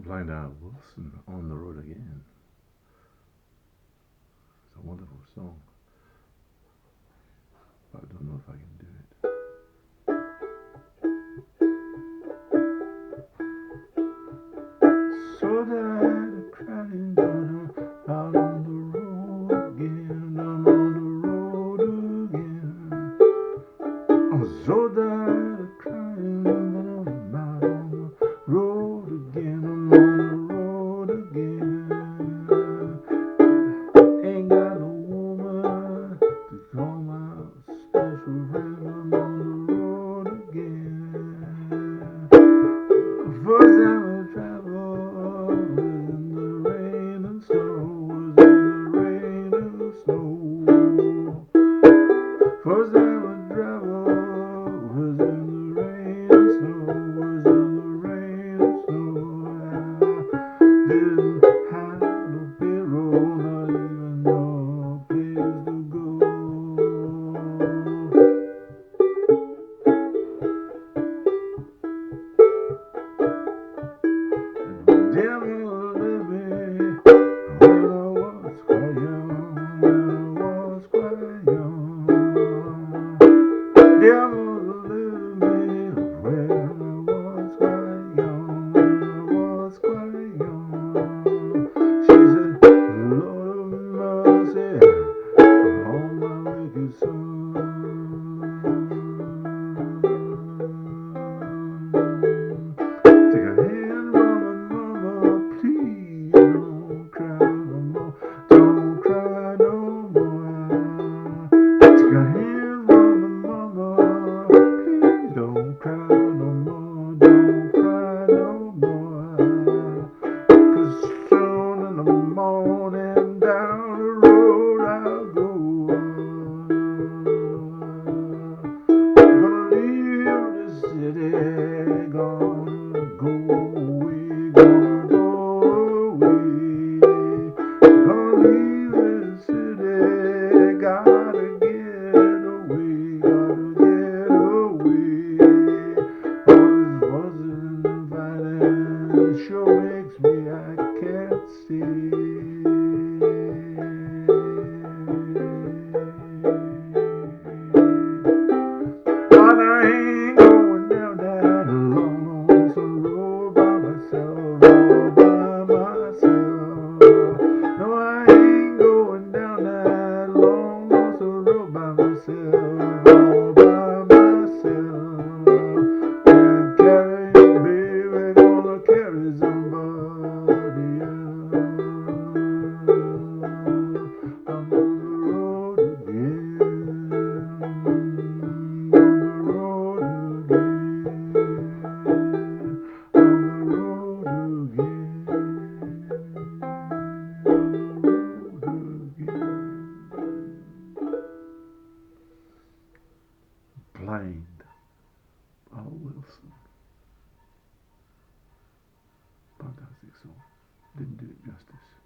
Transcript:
Blind-Eyed Wilson, On the Road Again. It's a wonderful song, but I don't know if I can do it. So that I crying, but I'm out on the road again. I'm on the road again. I'm so tired of crying, but I'm out on the road again. I'm on the road again. Ain't got no woman to call my special friend. I'm on the road again. First time I traveled was in the rain and snow. Was in the rain and snow. First time I traveled was in the rain and snow. Was in the rain and snow. I didn't have no payroll, not even no place to go. Devil let me when I was quite young, when I was quite young. Devil let me when I was quite young, when I was quite young. She said, Lord of mercy, on my wicked son. Take a hand from my mama, please don't cry no more, don't cry no more. Take a hand from my mama, please don't cry no more, don't cry no more. 'Cause soon in the morning down the road I'll go. Gonna leave the city, gonna go away, gonna go away. Gonna leave the city, gotta get away, gotta get away. All this wasn't inviting, sure makes me I can't see. But I ain't going down that long, lonesome road by myself, all by myself. No, I ain't going down that long, lonesome road by myself, all by myself. Can't carry you, baby, gonna carry somebody else. I'm on the road again. On the road again. On the road again. On the road again. Blind Al Wilson. Fantastic song. Didn't do it justice.